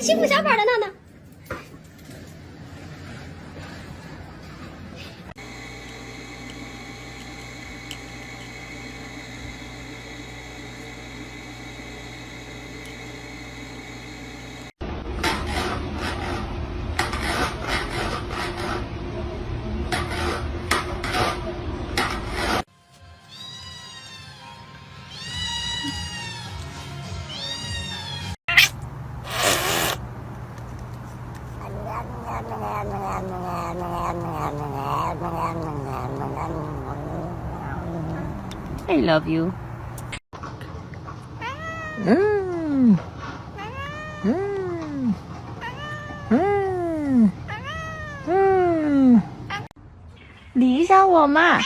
欺负小宝的闹闹。I love you. Mm. 理一下我嘛，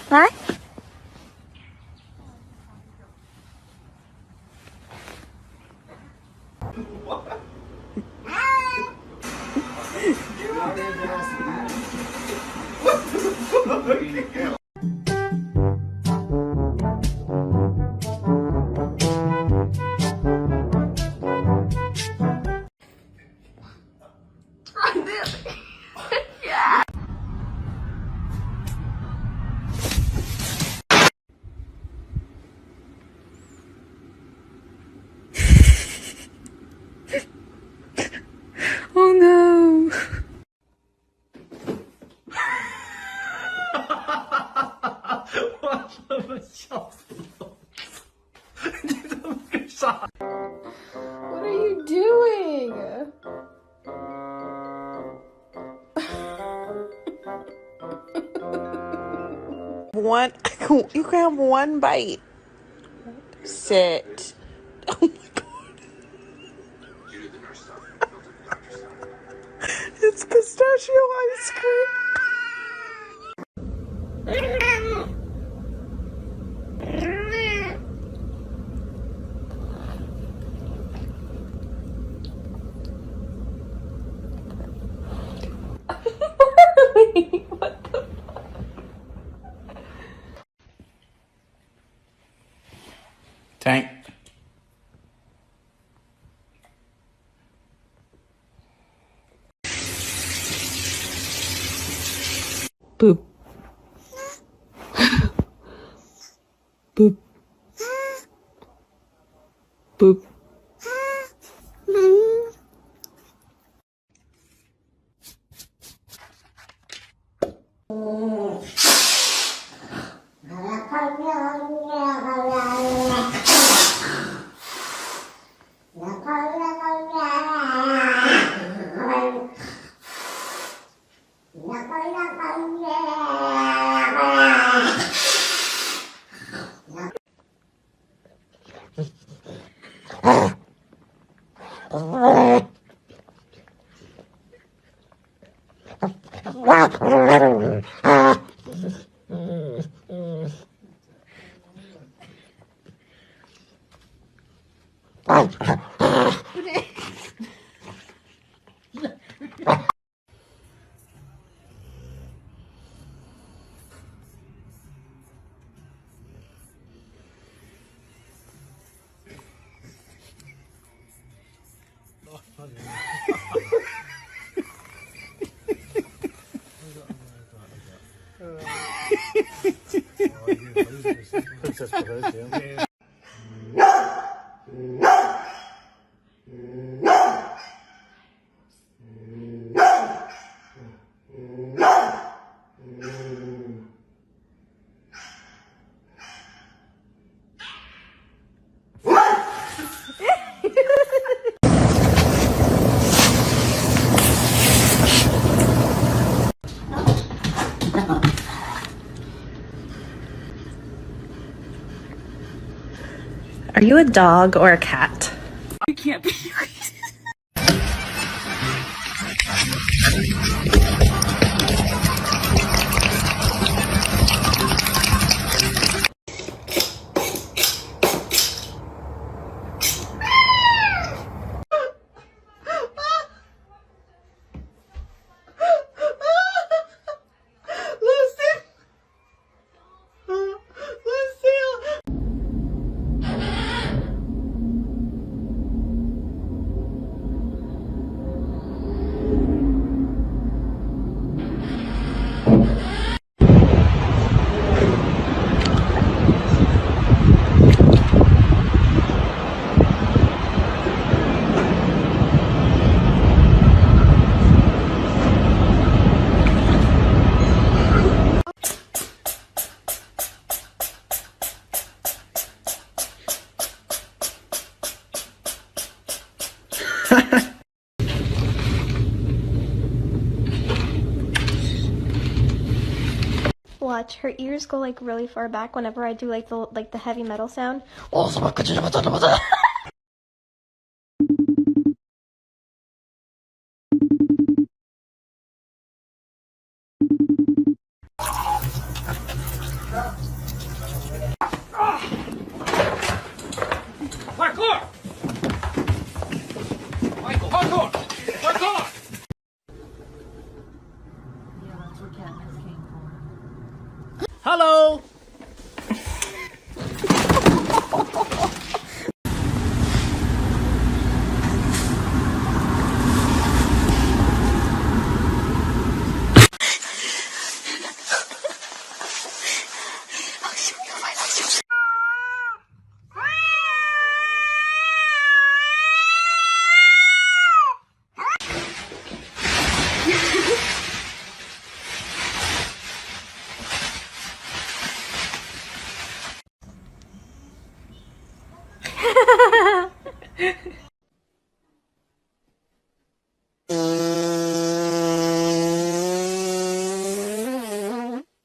来。Oh no! 我他妈笑死了！你怎么个傻？What are you doing? One, you can have one bite. Sit. Oh my god. It's pistachio ice cream. What the Tank. Boop. Boop. Boop. Princess 不太行。Are you a dog or a cat? I can't be. watch. Her ears go like really far back whenever I do like the heavy metal sound. Parkour! Michael, parkour! Parkour! Hello!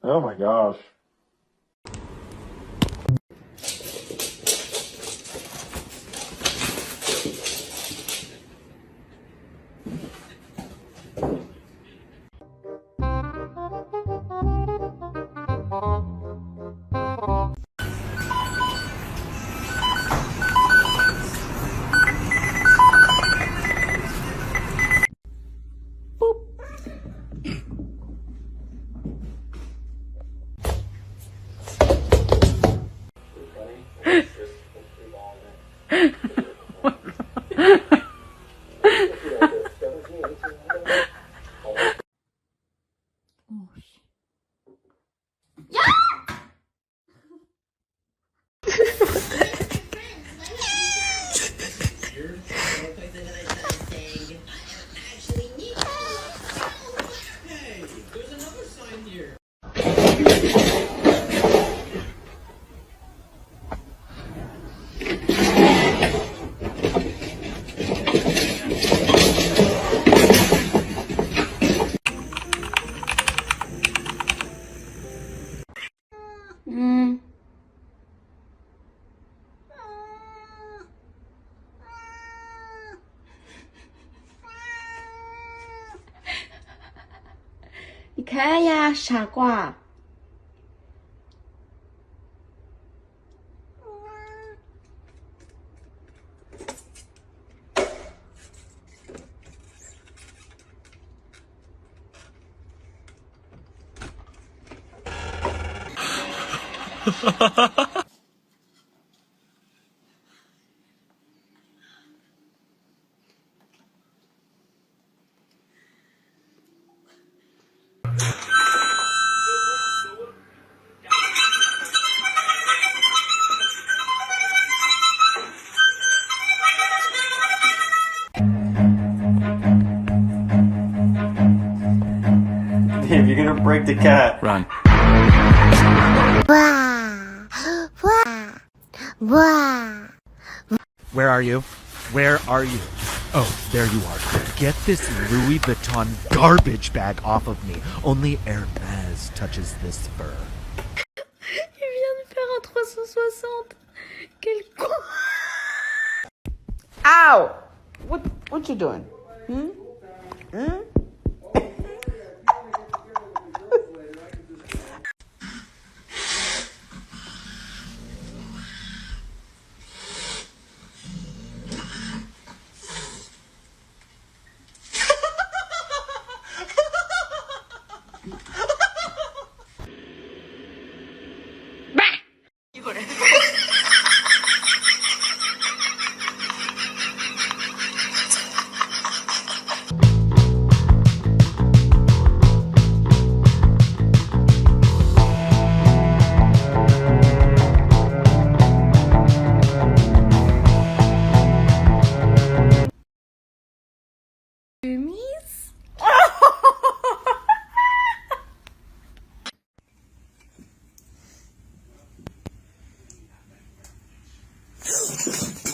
Oh my gosh. Mm.你可爱呀，傻瓜。Dave, you're gonna break the cat. Run. Where are you? Where are you? Oh, there you are. Get this Louis Vuitton garbage bag off of me. Only Hermes touches this fur. Il vient de faire un 360. Quel con. Ow! What you doing?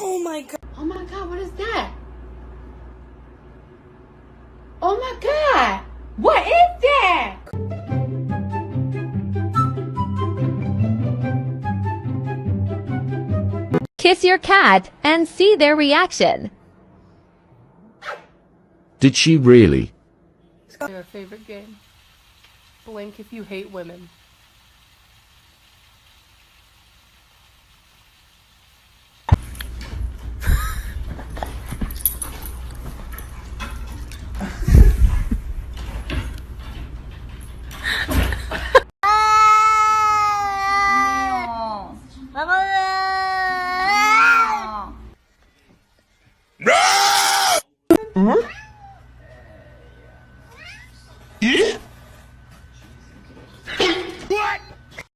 Oh my god. Oh my god, what is that? Oh my god! What is that? kiss your cat and see their reaction. Did she really? Your favorite game. Blink if you hate women.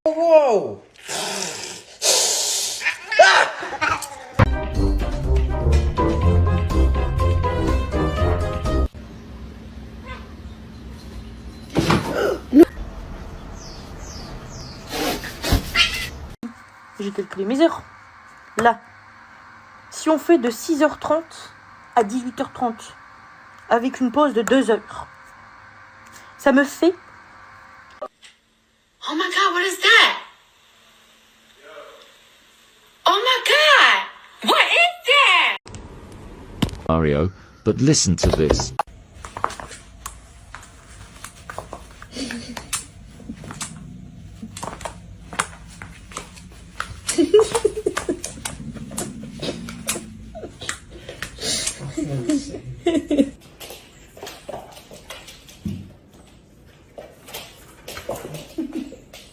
Whoa! J'ai calculé mes heures. Là, si on fait de 6h30 à 18h30 avec une pause de 2 heures, ça me fait... Oh my god, what is that? Oh my god! What is that? Mario, but listen to this.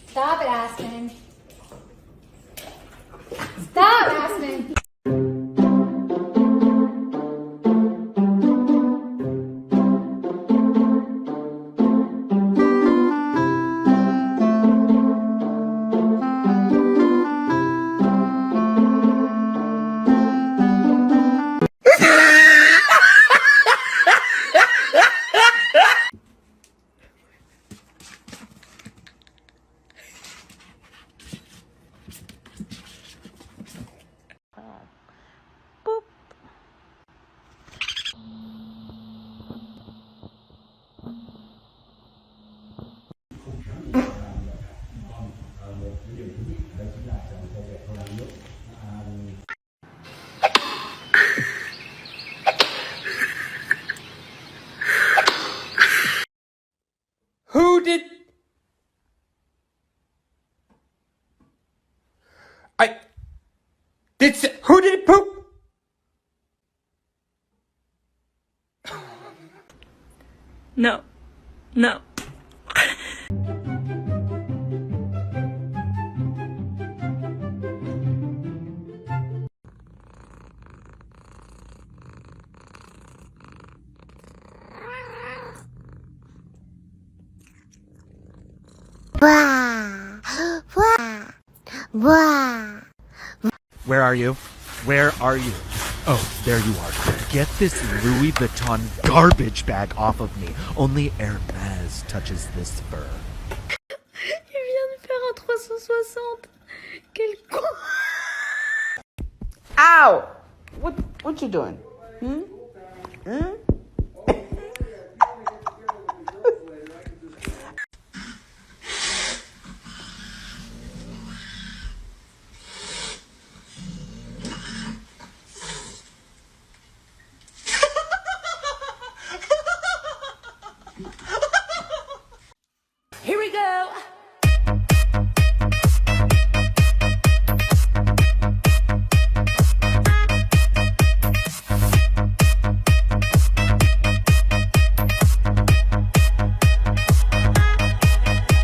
Stop it, Aspen. Stop, Aspen. Who did... Who did it poop? No. No. Where are you? Where are you? Oh, there you are. Get this Louis Vuitton garbage bag off of me. Only Hermes touches this fur. Il vient de faire un 360. Quel con. Ow! What you doing? Hmm?